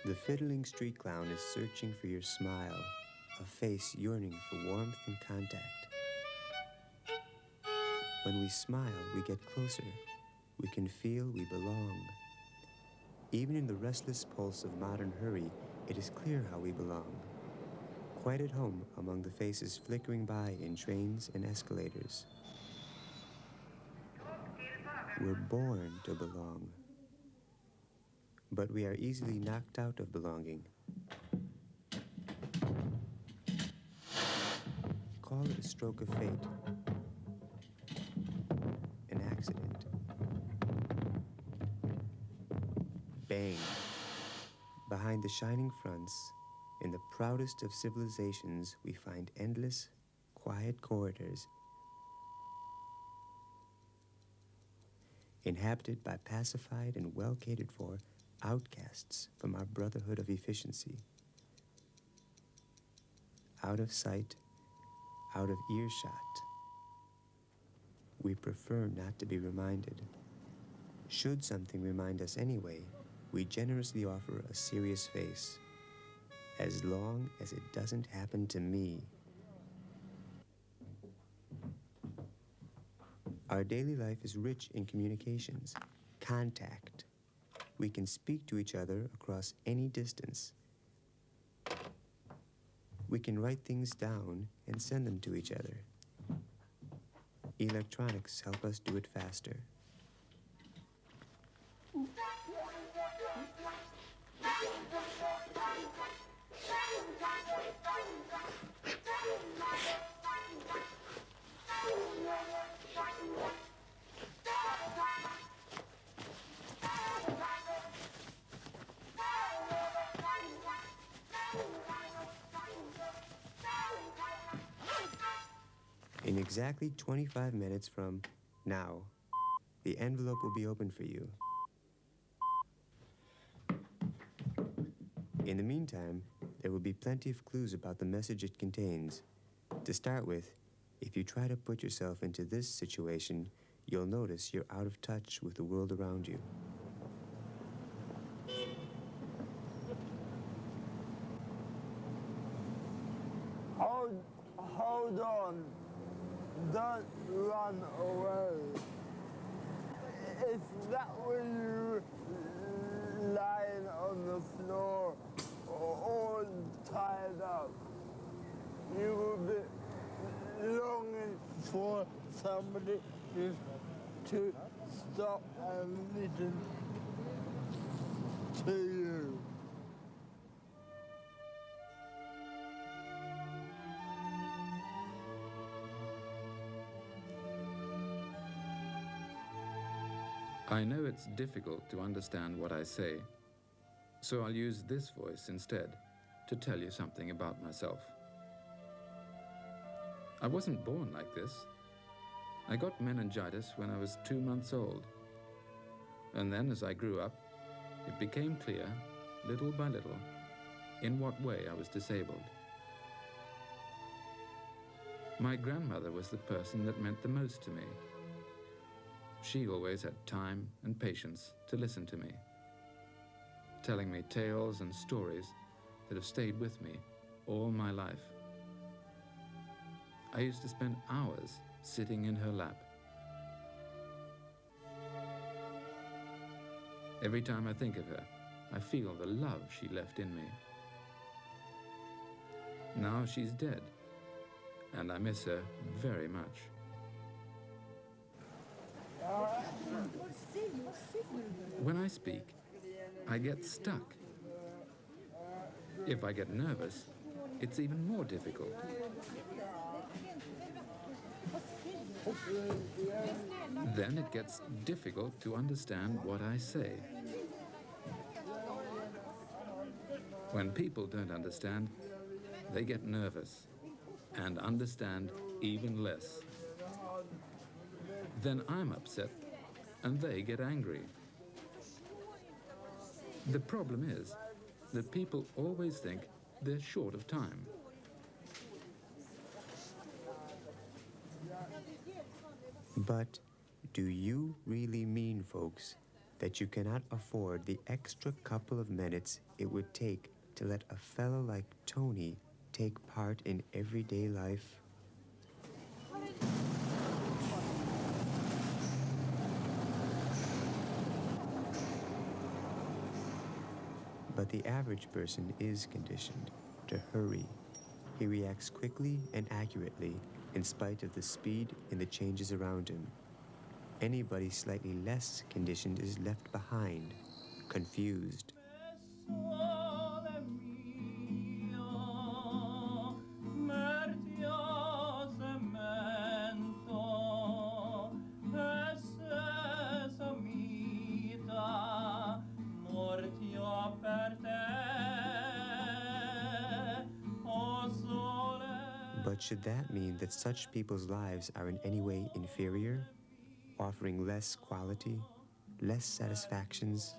The fiddling street clown is searching for your smile, a face yearning for warmth and contact. When we smile, we get closer. We can feel we belong. Even in the restless pulse of modern hurry, it is clear how we belong. Quite at home among the faces flickering by in trains and escalators. We're born to belong. But we are easily knocked out of belonging. Call it a stroke of fate, an accident. Bang! Behind the shining fronts, in the proudest of civilizations, we find endless, quiet corridors, inhabited by pacified and well catered for outcasts from our brotherhood of efficiency. Out of sight, out of earshot. We prefer not to be reminded. Should something remind us anyway, we generously offer a serious face. As long as it doesn't happen to me. Our daily life is rich in communications, contact. We can speak to each other across any distance. We can write things down and send them to each other. Electronics help us do it faster. In exactly 25 minutes from now, the envelope will be open for you. In the meantime, there will be plenty of clues about the message it contains. To start with, if you try to put yourself into this situation, you'll notice you're out of touch with the world around you. Hold on. Don't run away. If that was you lying on the floor all tied up, you would be longing for somebody to stop and listen to you. I know it's difficult to understand what I say, so I'll use this voice instead to tell you something about myself. I wasn't born like this. I got meningitis when I was 2 months old. And then as I grew up, it became clear, little by little, in what way I was disabled. My grandmother was the person that meant the most to me. She always had time and patience to listen to me, telling me tales and stories that have stayed with me all my life. I used to spend hours sitting in her lap. Every time I think of her, I feel the love she left in me. Now she's dead, and I miss her very much. When I speak, I get stuck. If I get nervous, it's even more difficult. Then it gets difficult to understand what I say. When people don't understand, they get nervous and understand even less. Then I'm upset and they get angry. The problem is that people always think they're short of time. But do you really mean, folks, that you cannot afford the extra couple of minutes it would take to let a fellow like Tony take part in everyday life? But the average person is conditioned to hurry. He reacts quickly and accurately in spite of the speed in the changes around him. Anybody slightly less conditioned is left behind, confused. But should that mean that such people's lives are in any way inferior, offering less quality, less satisfactions,